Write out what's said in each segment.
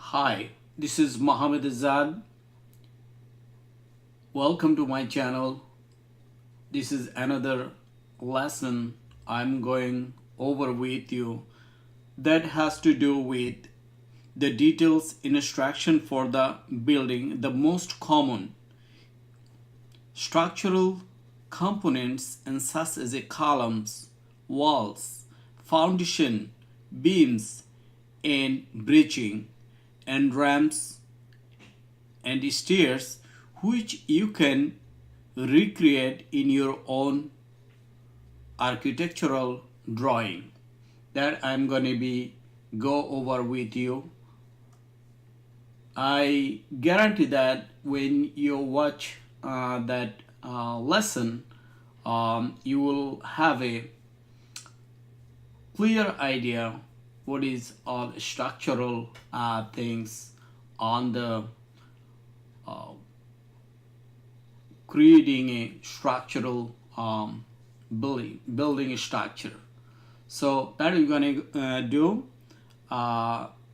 Hi, this is Mohammed Azad. Welcome to my channel. This is another lesson I'm going over with you that has to do with the details instruction for the building, the most common structural components and such as a columns, walls, foundation, beams, and bridging and ramps and stairs which you can recreate in your own architectural drawing that I'm going to be go over with you. I guarantee that when you watch that lesson, you will have a clear idea what is all structural things on the uh, creating a structural building a structure. So that we're going to do.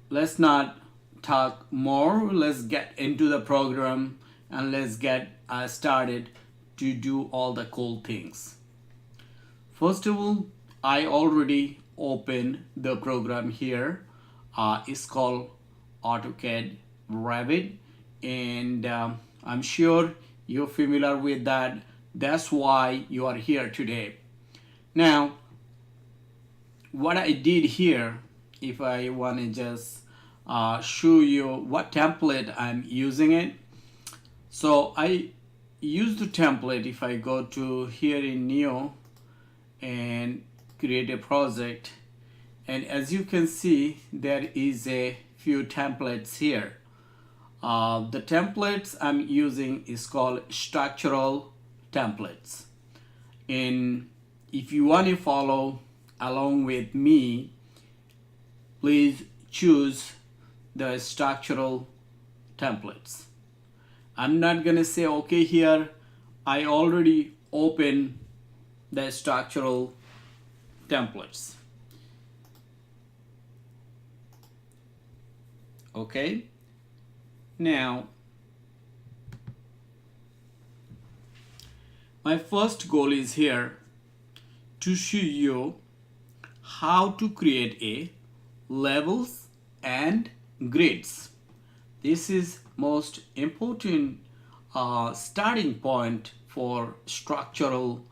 Let's not talk more. Let's get into the program and let's get started to do all the cool things. First of all, I already opened the program here. It's called AutoCAD Revit, and I'm sure you're familiar with that. That's why you are here today. Now, what I did here, if I want to just show you what template I'm using it. So I use the template. If I go to here in new and create a project, and as you can see there is a few templates here. The templates I'm using is called structural templates, and if you want to follow along with me, please choose the structural templates. I'm not gonna say okay here. I already opened the structural templates. Okay, now my first goal is here to show you how to create a levels and grids. This is most important starting point for structural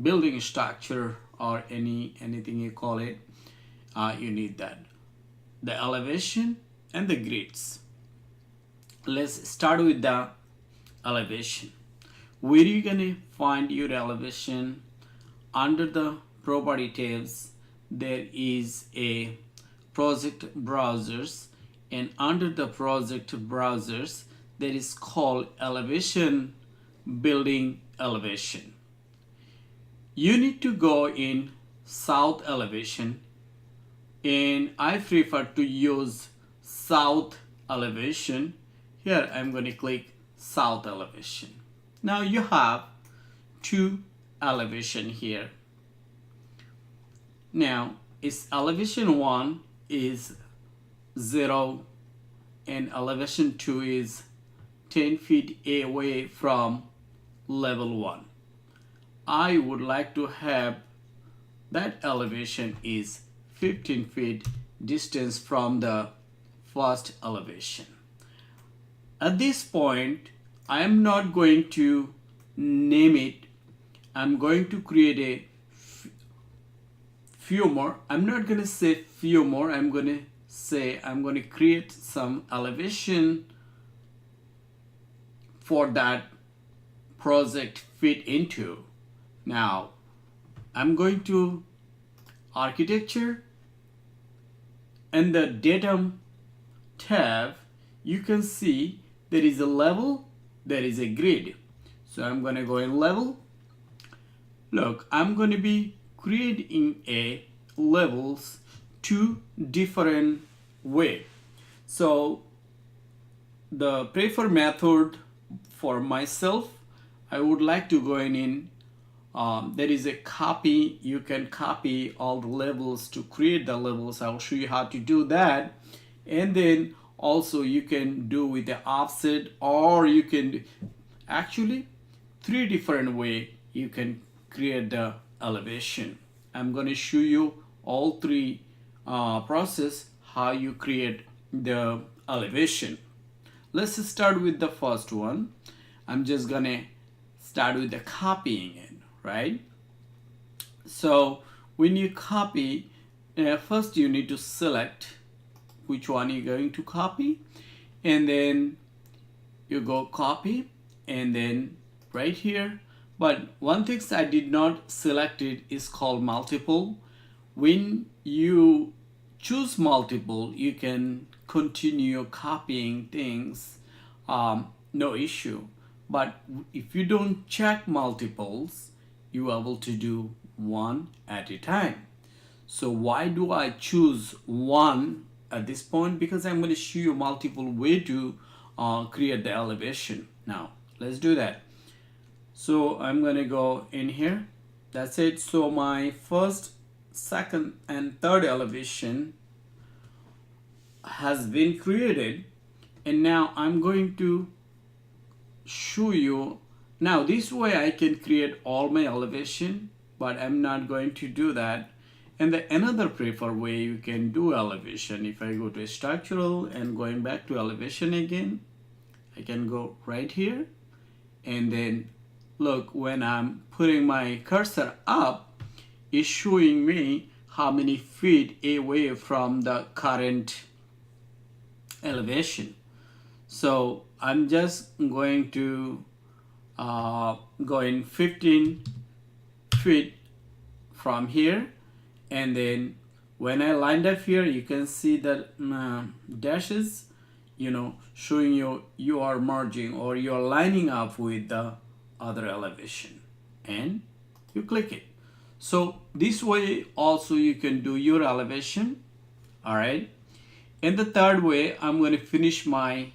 building structure or anything you call it. You need that, the elevation and the grids. Let's start with the elevation. Where are you gonna find your elevation? Under the property tabs there is a project browsers, and under the project browsers there is called elevation, building elevation. You need to go in south elevation, and I prefer to use south elevation. Here I'm going to click south elevation. Now you have two elevation here. Now its elevation 1 is 0 and elevation 2 is 10 feet away from level 1. I would like to have that elevation is 15 feet distance from the first elevation. At this point, I am not going to name it. I'm going to create a few more. I'm not going to say few more. I'm going to say I'm going to create some elevation for that project fit into. Now, I'm going to architecture, and the datum tab, you can see there is a level, there is a grid. So I'm going to go in level. Look, I'm going to be creating a levels two different way. So the preferred method for myself, I would like to go in there is a copy. You can copy all the levels to create the levels. I'll show you how to do that. And then also you can do with the offset, or you can actually three different way you can create the elevation. I'm going to show you all three process how you create the elevation. Let's start with the first one. I'm just gonna start with the copying it, right? So when you copy, first you need to select which one you're going to copy, and then you go copy, and then right here. But one thing I did not select it is called multiple. When you choose multiple, you can continue copying things, no issue. But if you don't check multiples, you are able to do one at a time. So why do I choose one at this point? Because I'm going to show you multiple way to create the elevation. Now let's do that. So I'm going to go in here. That's it. So my first, second, and third elevation has been created, and now I'm going to show you. Now this way I can create all my elevation, but I'm not going to do that. And another preferred way you can do elevation, if I go to structural and going back to elevation again, I can go right here, and then look, when I'm putting my cursor up, it's showing me how many feet away from the current elevation. So I'm just going to go in 15 feet from here, and then when I lined up here, you can see that dashes, showing you are merging or you're lining up with the other elevation, and you click it. So this way also you can do your elevation. All right. And the third way, I'm going to finish my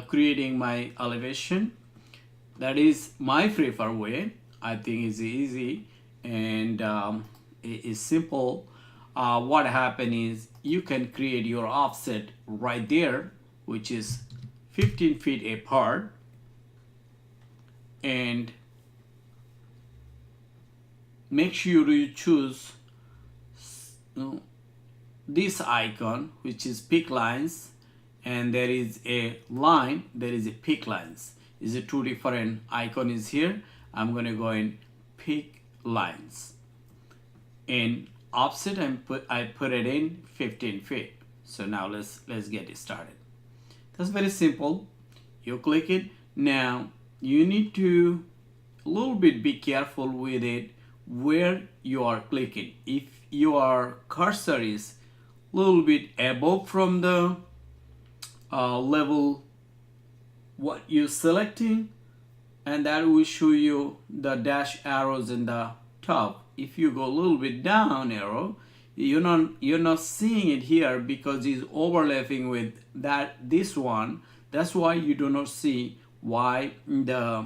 creating my elevation. That is my preferred way. I think it's easy and it is simple. What happens is you can create your offset right there, which is 15 feet apart, and make sure you choose this icon, which is pick lines, and there is a line, there is a pick lines. Is a two different icon is here. I'm going to go in pick lines, in offset I put it in 15 feet. So now let's get it started. That's very simple. You click it. Now you need to a little bit be careful with it where you are clicking. If your cursor is a little bit above from the level what you're selecting, and that will show you the dash arrows in the top. If you go a little bit down arrow, you're not seeing it here because it's overlapping with this one. That's why you do not see why the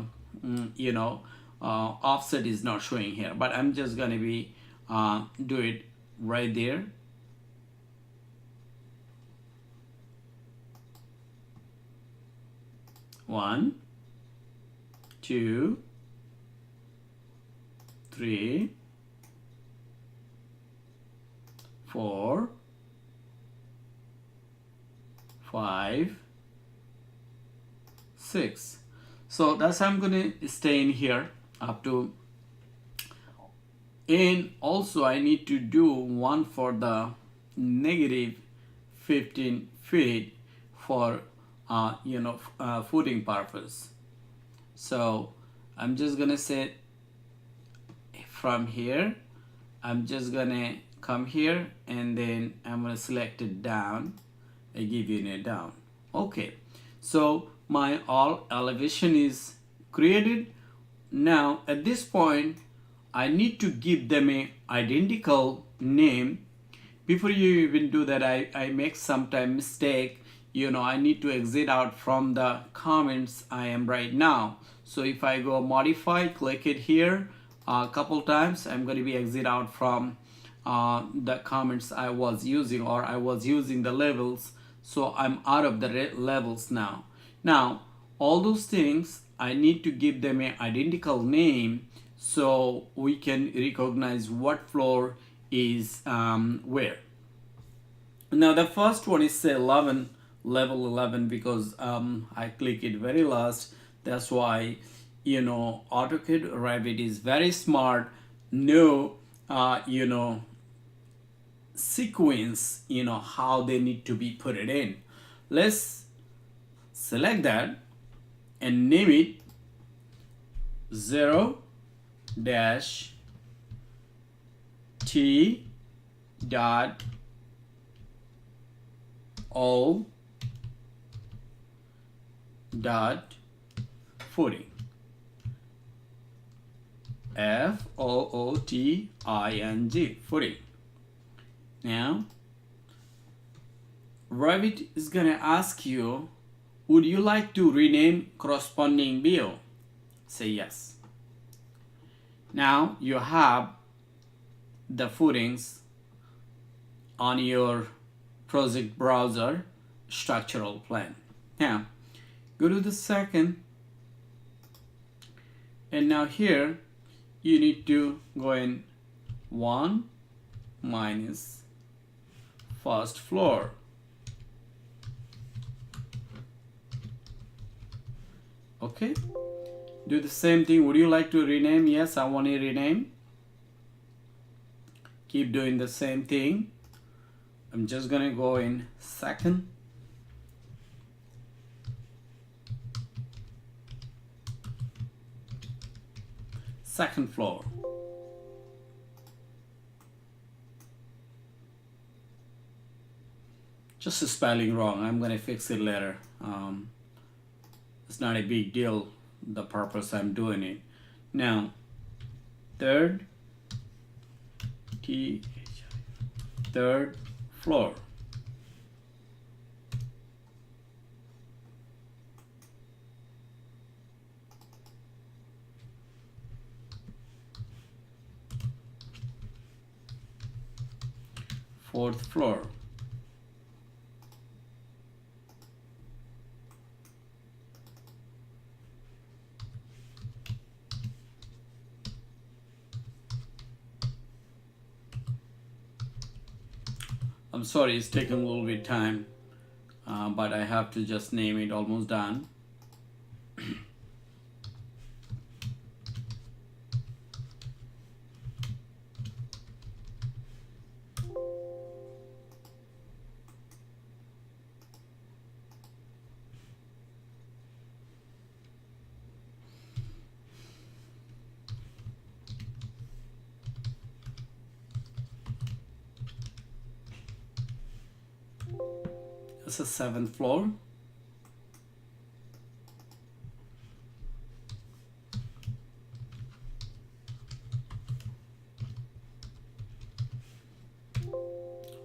offset is not showing here. But I'm just gonna be do it right there. One, two, three, 4, 5, 6. So that's how I'm going to stay in here up to. And also I need to do one for the negative 15 feet for footing purpose. So I'm just gonna say from here, I'm just gonna come here, and then I'm gonna select it down. I give you a down. Okay, so my all elevation is created. Now at this point I need to give them a identical name. Before you even do that, I make sometime mistake. I need to exit out from the comments I am right now. So if I go modify, click it here a couple times, I'm going to be exit out from the comments I was using, or I was using the levels. So I'm out of the levels now. Now, all those things, I need to give them an identical name so we can recognize what floor is where. Now the first one is say 11, level 11, because I click it very last. That's why, you know, AutoCAD Revit is very smart. No, you know, sequence, you know, how they need to be put it in. Let's select that and name it 0 dash T dot O dot footing. F-O-O-T-I-N-G, footing. Now, Revit is gonna ask you, would you like to rename corresponding BO? Say yes. Now you have the footings on your project browser structural plan. Now go to the second, and now here you need to go in 1 minus first floor. Okay, do the same thing. Would you like to rename? Yes, I want to rename. Keep doing the same thing. I'm just gonna go in second, second floor. Just a spelling wrong. I'm gonna fix it later. It's not a big deal, the purpose I'm doing it. Now, third floor. Fourth floor. I'm sorry, it's taking a little bit time, but I have to just name it. Almost done. It's a 7th floor.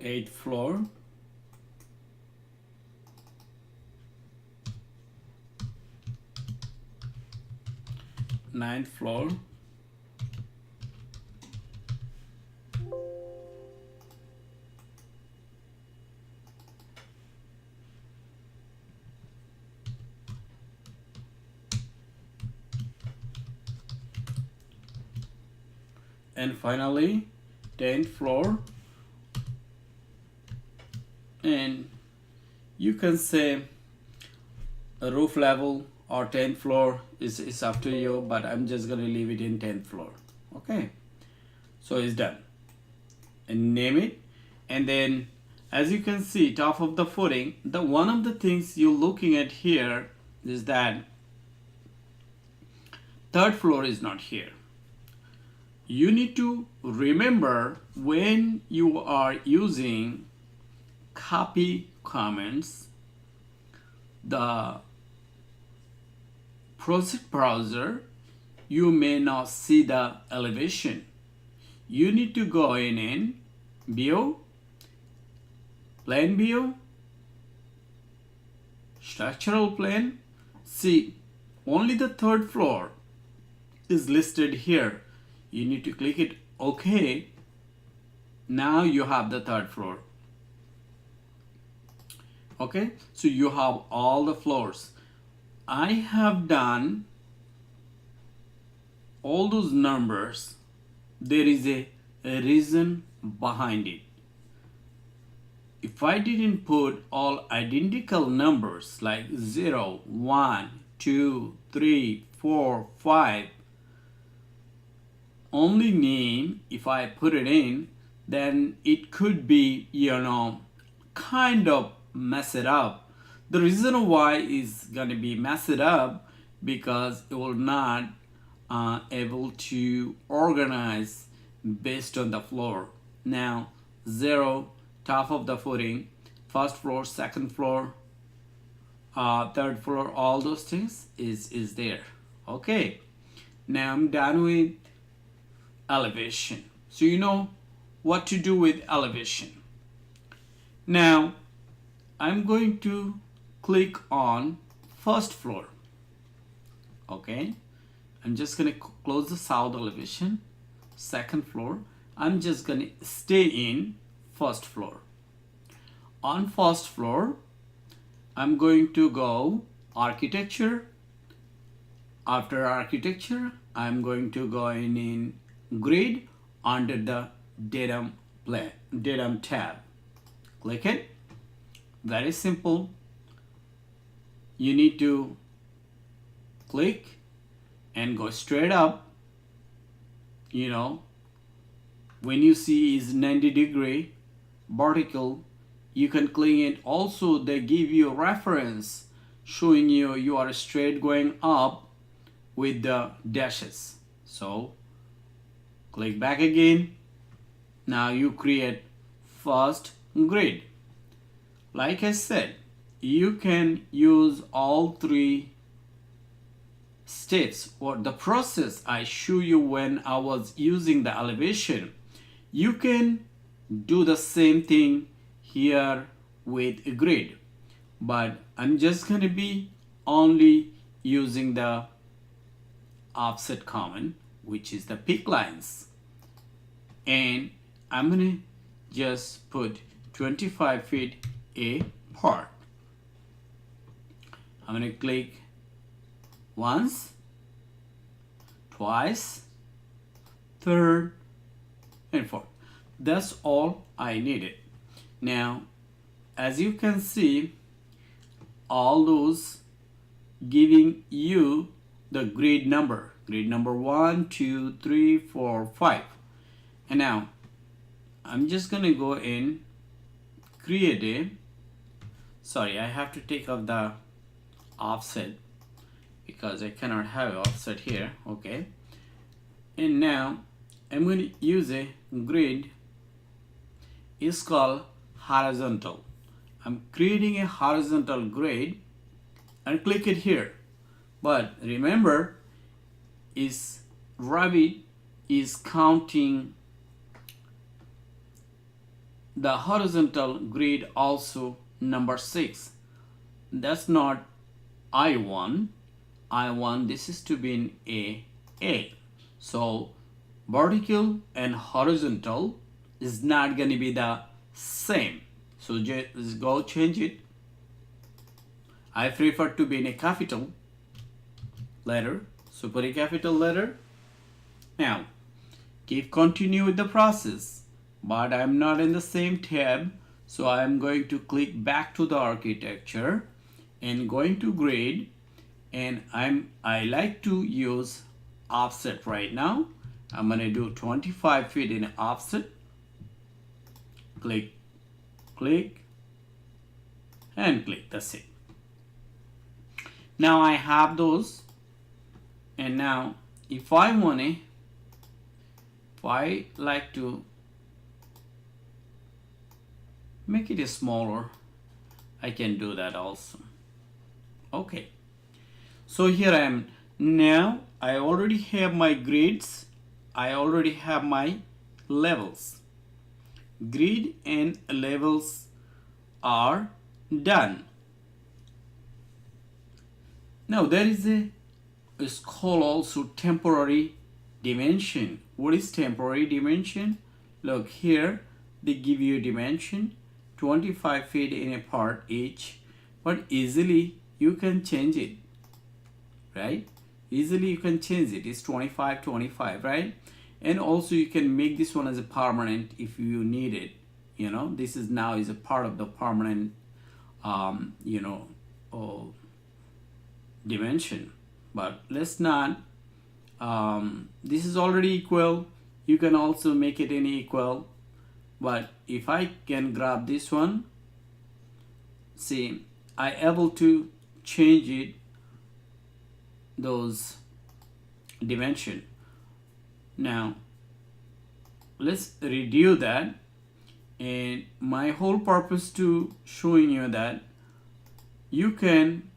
Eighth floor. Ninth floor. And finally 10th floor. And you can say a roof level or 10th floor is up to you, but I'm just going to leave it in 10th floor. Okay, so it's done. And name it. And then as you can see, top of the footing, the one of the things you're looking at here is that 3rd floor is not here. You need to remember, when you are using copy comments, the project browser, you may not see the elevation. You need to go in BO, plan BO, structural plan. See, only the 3rd floor is listed here. You need to click it OK. Now you have the 3rd floor. Okay, so you have all the floors. I have done all those numbers. There is a reason behind it. If I didn't put all identical numbers like 0, 1, 2, 3, 4, 5, only name, if I put it in, then it could be, kind of mess it up. The reason why is going to be mess it up because it will not able to organize based on the floor. Now 0, top of the footing, first floor, second floor, third floor, all those things is there. Okay, now I'm done with elevation. So you know what to do with elevation. Now I'm going to click on first floor. Okay, I'm just going to close the south elevation, second floor. I'm just going to stay in first floor. On first floor, I'm going to go architecture. After architecture, I'm going to go in grid under the datum tab. Click it. Very simple. You need to click and go straight up. When you see is 90-degree vertical, you can click it. Also, they give you a reference showing you are straight going up with the dashes. So click back again. Now you create first grid. Like I said, you can use all three steps or the process I show you when I was using the elevation. You can do the same thing here with a grid, but I'm just going to be only using the offset common, which is the peak lines, and I'm going to just put 25 feet apart. I'm going to click once, twice, third, and fourth. That's all I needed. Now, as you can see, all those giving you the grid number 1, 2, 3, 4, 5. And now I'm just gonna go in, create a, sorry, I have to take off the offset because I cannot have offset here. Okay, and now I'm going to use a grid. It's called horizontal. I'm creating a horizontal grid and click it here. But remember, is Revit is counting the horizontal grid also number 6. That's not I1. This is to be in A. So vertical and horizontal is not going to be the same. So just go change it. I prefer to be in a capital letter, super capital letter. Now keep continue with the process, but I'm not in the same tab, so I'm going to click back to the architecture and going to grid, and I like to use offset right now. I'm going to do 25 feet in offset. Click, click, and click. That's it. Now I have those, and now if I like to make it smaller, I can do that also. Okay, so here I am. Now I already have my grids. I already have my levels. Grid and levels are done. Now there is it's called also temporary dimension. What is temporary dimension? Look here, they give you dimension 25 feet in a part each, but easily you can change it, right? Easily you can change it. It's 25, 25, right? And also you can make this one as a permanent if you need it. You know, this is now is a part of the permanent dimension. But let's not, this is already equal. You can also make it any equal. But if I can grab this one, see, I able to change it, those dimension. Now let's redo that, and my whole purpose to showing you that you can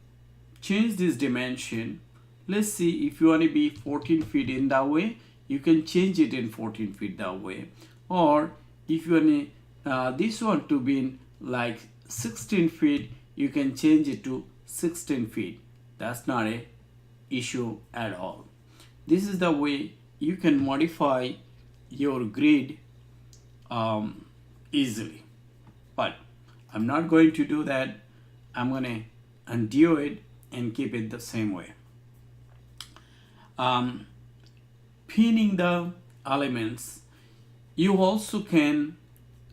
change this dimension. Let's see, if you want to be 14 feet in that way, you can change it in 14 feet that way. Or if you want this one to be like 16 feet, you can change it to 16 feet. That's not a issue at all. This is the way you can modify your grid easily. But I'm not going to do that. I'm going to undo it and keep it the same way. Pinning the elements, you also can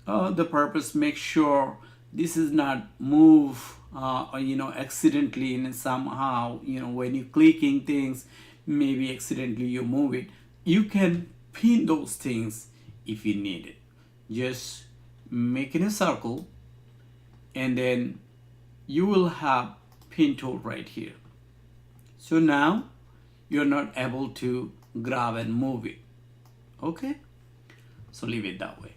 the purpose make sure this is not move accidentally in somehow, when you clicking things, maybe accidentally you move it. You can pin those things if you need it. Just make it a circle, and then you will have pin tool right here. So now you're not able to grab and move it. Okay, so leave it that way.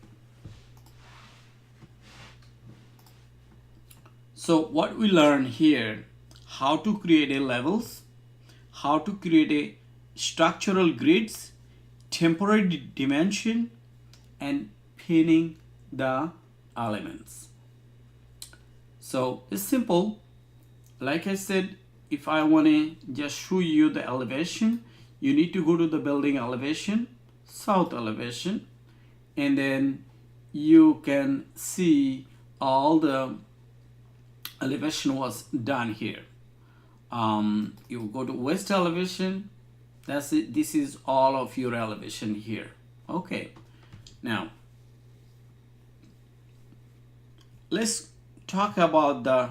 So what we learn here, how to create a levels, how to create a structural grids, temporary dimension, and pinning the elements. So it's simple. Like I said, if I want to just show you the elevation, you need to go to the building elevation, south elevation, and then you can see all the elevation was done here. You go to west elevation, that's it. This is all of your elevation here. Okay, now let's talk about the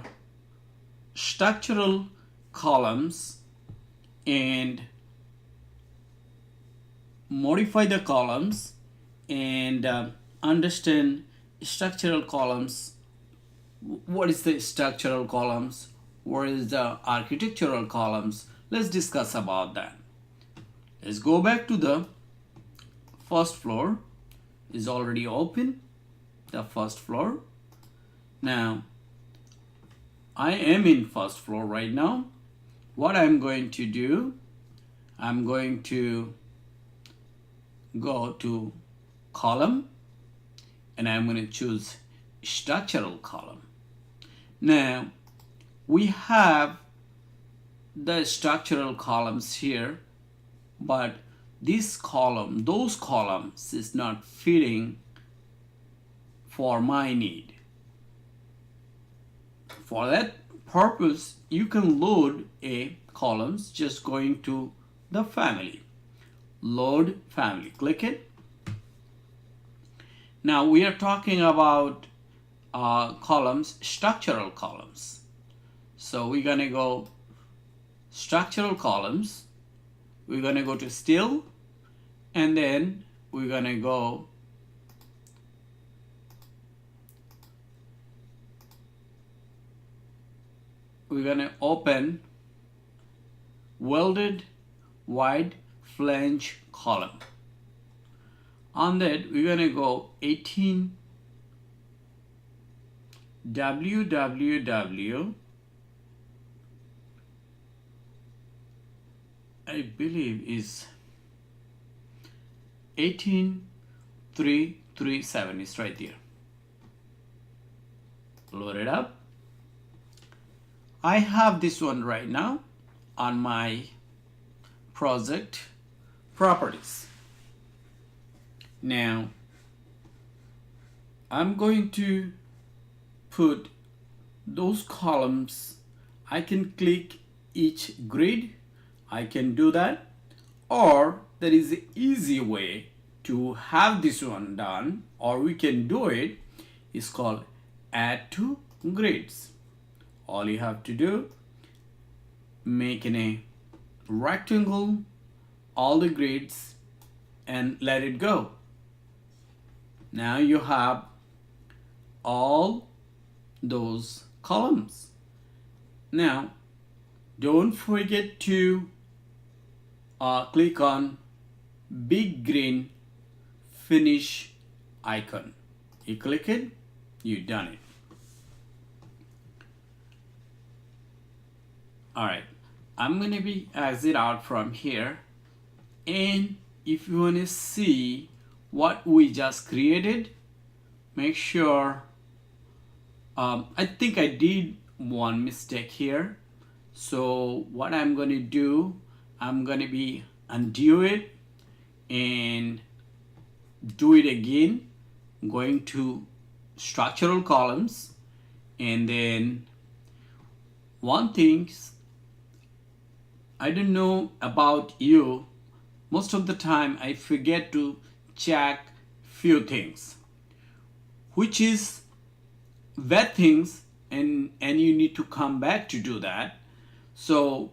structural columns and modify the columns and understand structural columns. What is the structural columns? What is the architectural columns? Let's discuss about that. Let's go back to the first floor. Is already open, the first floor. Now I am in first floor right now. What I'm going to do, I'm going to go to column, and I'm going to choose structural column. Now we have the structural columns here, but this column, those columns is not fitting for my need. For that purpose, you can load a columns just going to the family. Load family, click it. Now we are talking about columns, structural columns. So we're gonna go structural columns. We're gonna go to steel, and then we're gonna go open welded wide flange column. On that we're gonna go 18 www, I believe is 18337 is right there. Load it up. I have this one right now on my project properties. Now I'm going to put those columns, I can click each grid. I can do that, or there is an easy way to have this one done, or we can do it. It's called add to grids. All you have to do, make a rectangle, all the grids, and let it go. Now you have all those columns. Now don't forget to click on big green finish icon. You click it, you done it. Alright, I'm gonna be exit out from here, and if you want to see what we just created, make sure I think I did one mistake here. So what I'm going to do, I'm going to be undo it and do it again, going to structural columns, and then one thing I don't know about you, most of the time I forget to check few things, which is bad things, and you need to come back to do that. So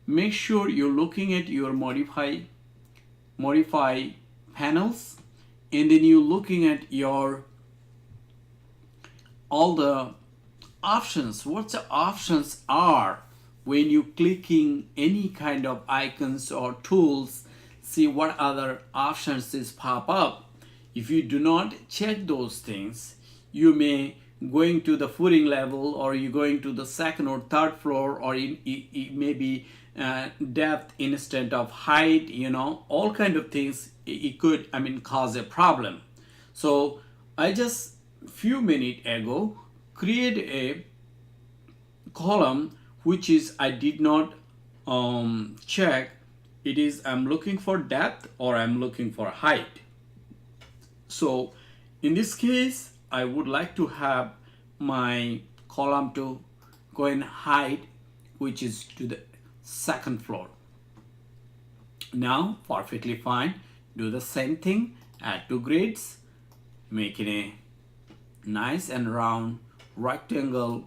make sure you're looking at your modify panels, and then you're looking at your all the options, what the options are when you clicking any kind of icons or tools. See what other options is pop up. If you do not check those things, you may going to the footing level, or you going to the second or third floor, or it may be depth instead of height, all kind of things. It could cause a problem. So I just few minutes ago create a column which is I did not check. It is I'm looking for depth or I'm looking for height. So in this case, I would like to have my column to go in height, which is to the second floor. Now perfectly fine. Do the same thing, add two grids, make it a nice and round rectangle,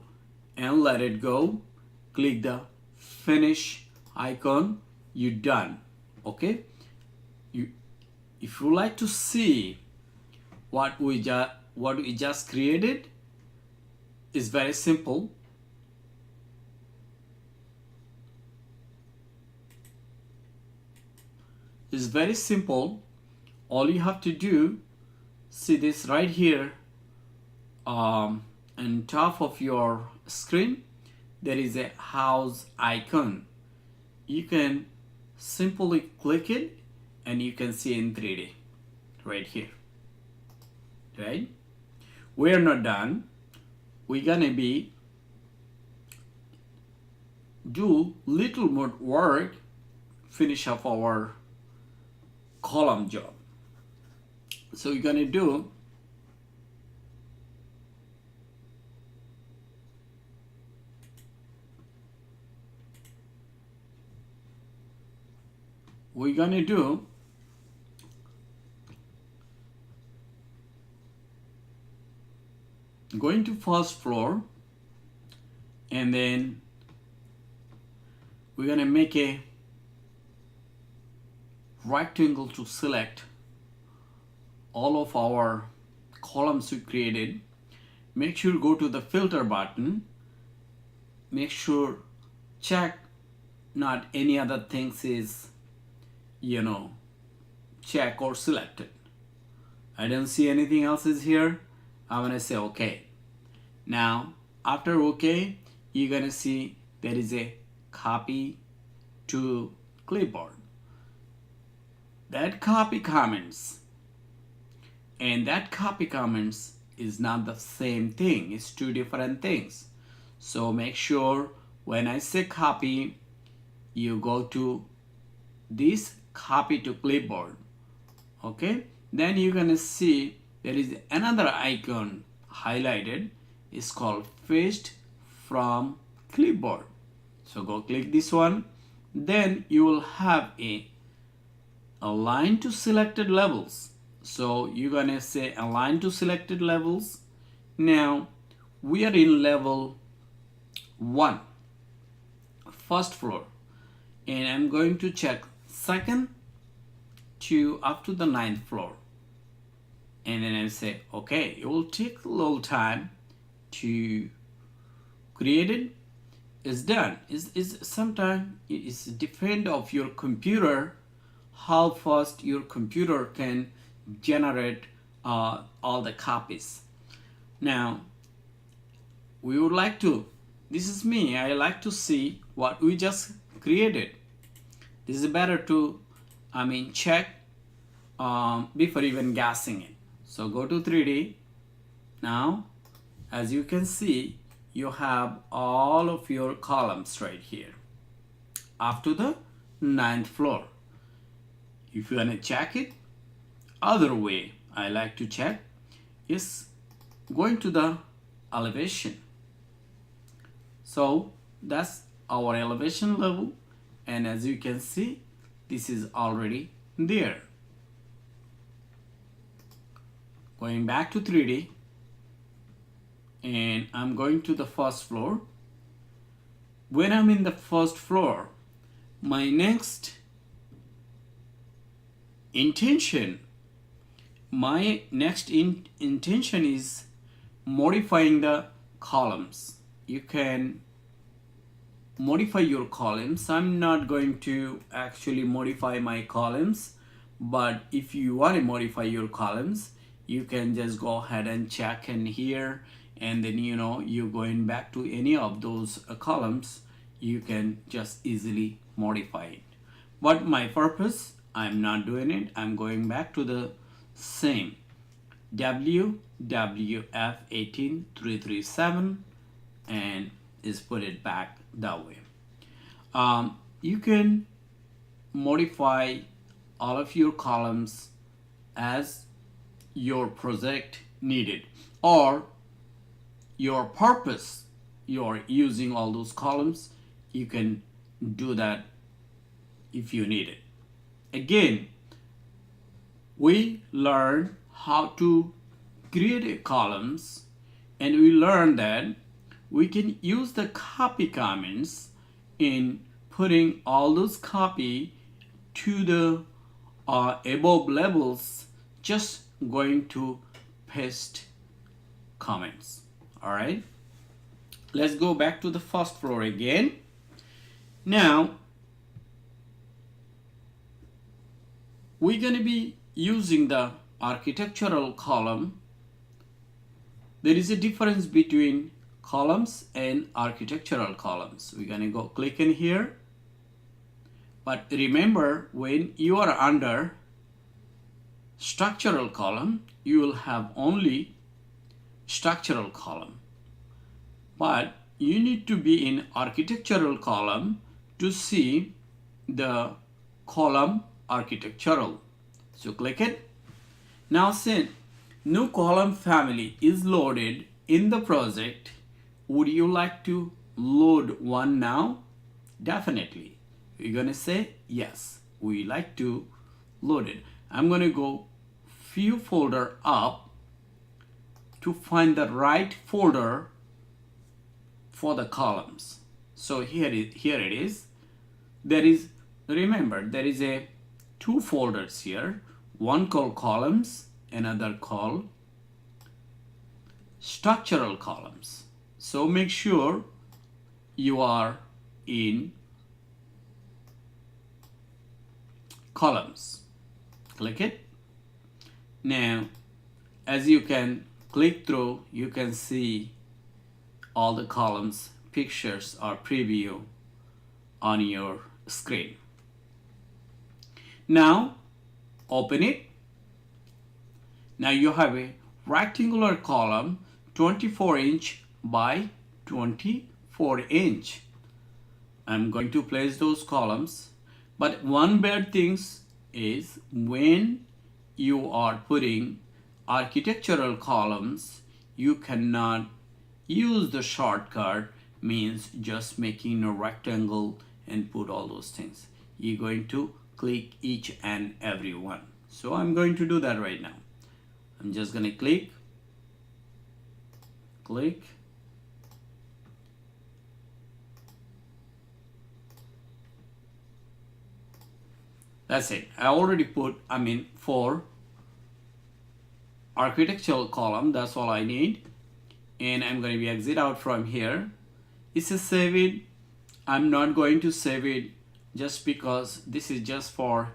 and let it go. Click the finish icon. You're done. Okay, if you like to see what we just created, is very simple. It's very simple. All you have to do, see this right here on top of your screen, there is a house icon. You can simply click it and you can see in 3D right here. Right? We're not done. We're gonna be do little more work, finish up our column job. So we're gonna do going to first floor, and then we're gonna make a rectangle to select all of our columns we created. Make sure go to the filter button, make sure check not any other things is check or selected. I don't see anything else is here. I'm gonna say okay. Now after okay, you're gonna see there is a copy to clipboard. That copy comments and that copy comments is not the same thing. It's two different things. So make sure when I say copy, you go to this copy to clipboard. Okay, then you're gonna see there is another icon highlighted. is called Paste from Clipboard. So go click this one. Then you will have a align to selected levels. So you're gonna say align to selected levels. Now we are in level 1, first floor, and I'm going to check second to up to the 9th floor, and then I say okay. It will take a little time to create it. It's done. Is sometimes it's depend of your computer, how fast your computer can generate all the copies. Now we would like to, this is me, I like to see what we just created. This is better to check before even guessing it. So go to 3D. Now as you can see, you have all of your columns right here up to the 9th floor. If you want to check it, other way I like to check is going to the elevation. So that's our elevation level, and as you can see, this is already there. Going back to 3D, and I'm going to the first floor. When I'm in the first floor, my next intention is modifying the columns. You can modify your columns. I'm not going to actually modify my columns, but if you want to modify your columns, you can just go ahead and check in here, and then you're going back to any of those columns, you can just easily modify it. But my purpose, I'm not doing it. I'm going back to the same WWF18337 and is put it back that way. You can modify all of your columns as your project needed, or your purpose, you're using all those columns, you can do that if you need it. Again, we learn how to create columns, and we learn that we can use the copy comments in putting all those copy to the above levels, just going to paste comments. All right, let's go back to the first floor again. Now we're going to be using the architectural column. There is a difference between columns and architectural columns. We're going to go click in here, but remember, when you are under structural column, you will have only structural column, but you need to be in architectural column to see the column architectural. So click it. Now since new column family is loaded in the project, would you like to load one now? Definitely. You're gonna say yes, we like to load it. I'm gonna go few folder up to find the right folder for the columns. So here it is. There is, remember, there is a two folders here, one called columns, another called structural columns. So make sure you are in columns. Click it. Now as you can click through, you can see all the columns pictures or preview on your screen. Now open it. Now you have a rectangular column 24 inch by 24 inch. I'm going to place those columns, but one bad thing is when you are putting architectural columns, you cannot use the shortcut, means just making a rectangle and put all those things. You're going to click each and every one. So I'm going to do that right now. I'm just going to click. That's it. I already put, for architectural column, that's all I need. And I'm going to be exit out from here. It says save it. I'm not going to save it just because this is just for,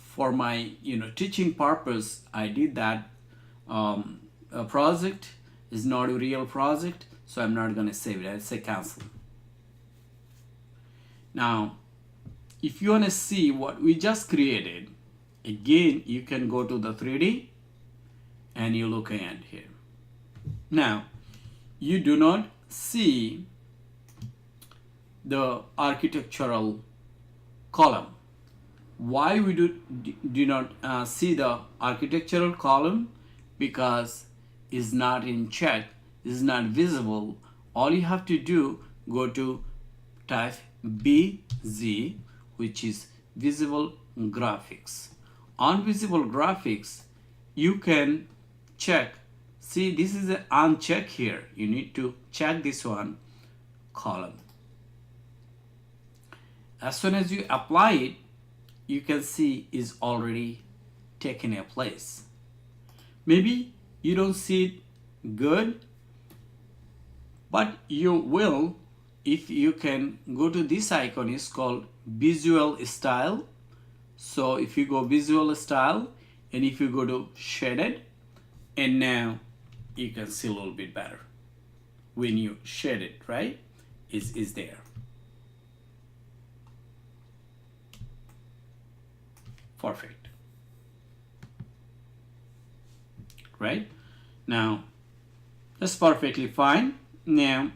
for my, teaching purpose. I did that. A project is not a real project, so I'm not going to save it. I say cancel. Now, if you want to see what we just created, again, you can go to the 3D and you're looking at here. Now, you do not see the architectural column. Why we do not see the architectural column? Because it's not in check, it's not visible. All you have to do, go to type BZ, which is visible graphics. On visible graphics, you can check. See, this is an uncheck here. You need to check this one, column. As soon as you apply it, you can see is already taken a place. Maybe you don't see it good, but you will if you can go to this icon. It's called visual style. So if you go visual style and if you go to shaded, and now you can see a little bit better when you shade it, right? Is there. Perfect. Right? Now, that's perfectly fine. Now,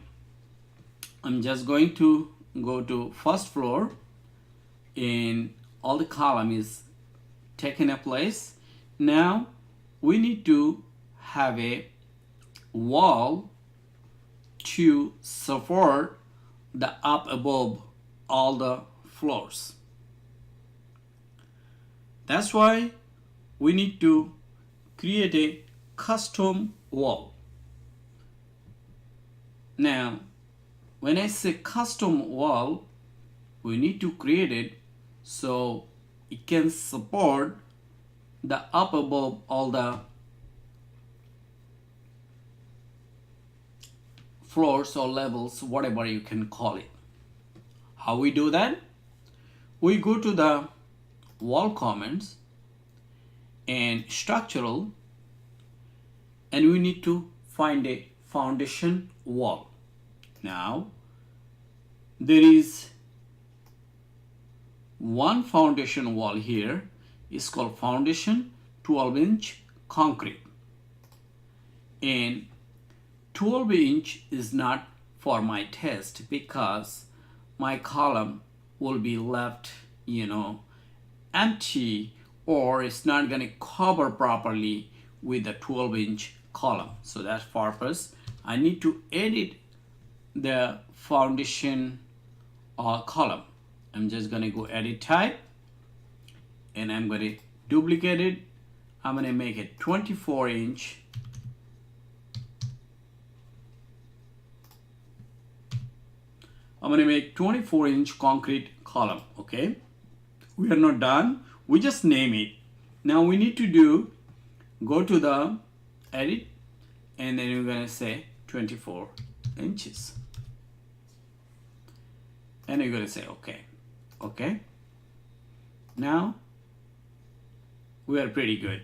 I'm just going to go to first floor and all the column is taken a place. Now, we need to have a wall to support the up above all the floors. That's why we need to create a custom wall. Now, when I say custom wall, we need to create it so it can support the up above all the floors or levels, whatever you can call it. How we do that? We go to the wall comments and structural, and we need to find a foundation wall. Now, there is one foundation wall here. It's called foundation 12-inch concrete. And 12-inch is not for my test because my column will be left, empty, or it's not going to cover properly with the 12-inch column. So that's purpose. I need to edit the foundation column. I'm just going to go edit type and I'm going to duplicate it. I'm going to make it 24-inch. I'm going to make 24-inch concrete column. Okay, we are not done. We just name it. Now we need to go to the edit, and then we're going to say 24 inches. And you're going to say okay. Okay. Now we are pretty good.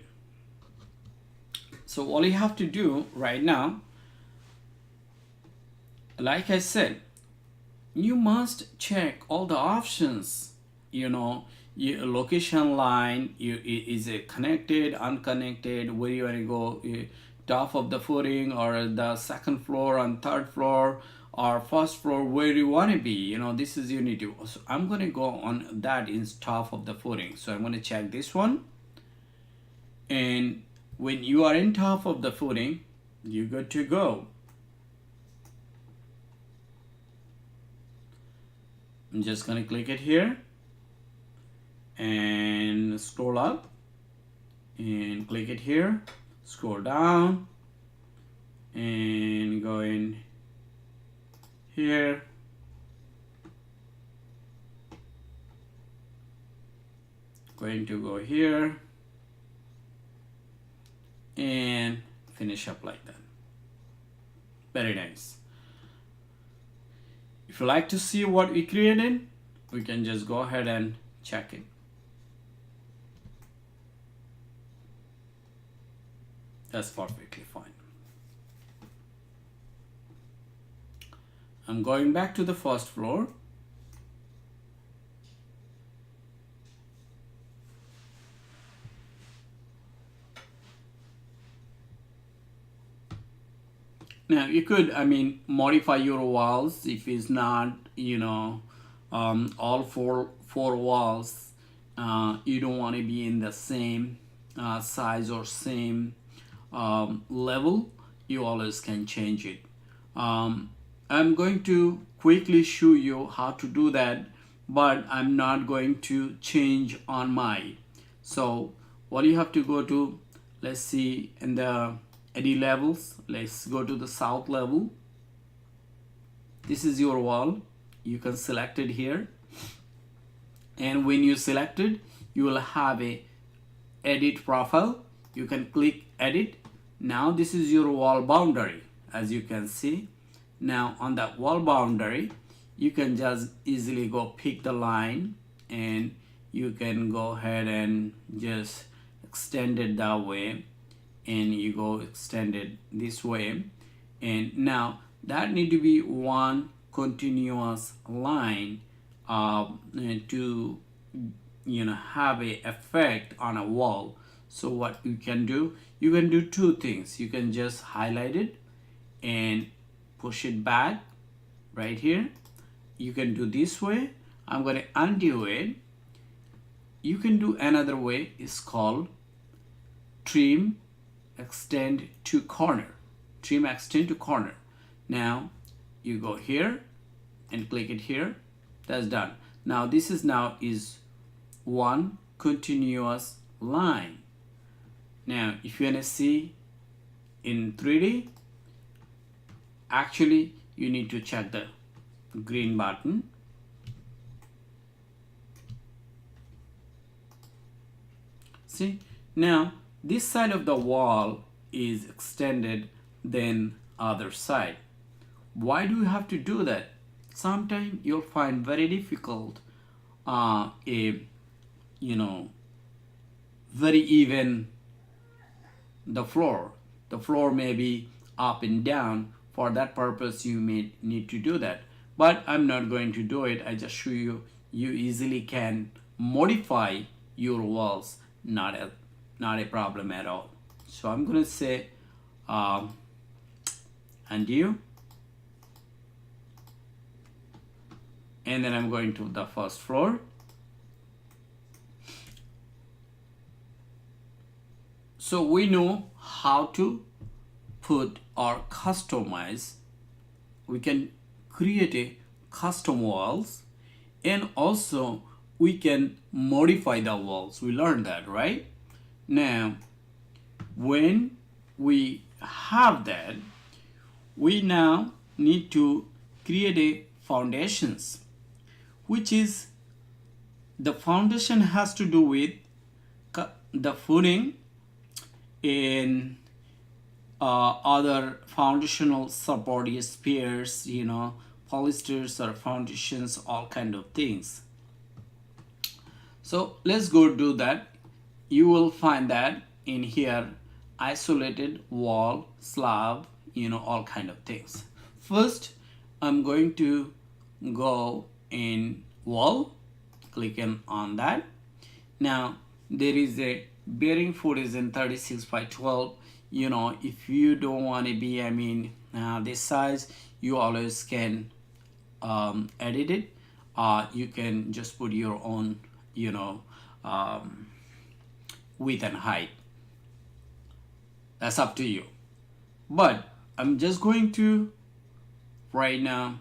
So all you have to do right now, like I said, you must check all the options. Your location line, is it connected, unconnected, where you want to go, top of the footing or the second floor and third floor or first floor, where you want to be. This is you need to. So I'm going to go on that in top of the footing. So I'm going to check this one, and when you are in top of the footing, you're good to go. I'm just gonna click it here and scroll up and click it here, scroll down and go in here, going to go here and finish up like that. Very nice. If you like to see what we created, we can just go ahead and check it. That's perfectly fine. I'm going back to the first floor. Now you could, modify your walls if it's not, all four walls. You don't want to be in the same size or same level. You always can change it. I'm going to quickly show you how to do that, but I'm not going to change on my. So what you have to go to, let's see, in the edit levels, let's go to the south level. This is your wall. You can select it here, and when you select it, you will have a edit profile. You can click edit. Now this is your wall boundary, as you can see. Now on that wall boundary, you can just easily go pick the line, and you can go ahead and just extend it that way, and you go extend it this way. And now that need to be one continuous line to have a effect on a wall. So what you can do two things. You can just highlight it and push it back right here. You can do this way. I'm going to undo it. You can do another way. It's called trim extend to corner. Trim extend to corner. Now you go here and click it here. That's done. Now this is one continuous line. Now if you want to see in 3D, actually you need to check the green button. See, now this side of the wall is extended than other side. Why do you have to do that? Sometimes you'll find very difficult very even the floor. The floor may be up and down. For that purpose, you may need to do that. But I'm not going to do it. I just show you easily can modify your walls. Not a problem at all. So I'm going to say undo. And then I'm going to the first floor. So we know how to put or customize. We can create a custom walls, and also we can modify the walls. We learned that, right? Now when we have that, we now need to create a foundations, which is the foundation has to do with the footing and other foundational support spears, polysters or foundations, all kind of things. So let's go do that. You will find that in here, isolated wall, slab, all kind of things. First, I'm going to go in wall, clicking on that. Now there is a bearing foot is in 36 by 12. If you don't want to be this size, you always can edit it. You can just put your own width and height. That's up to you. But I'm just going to right now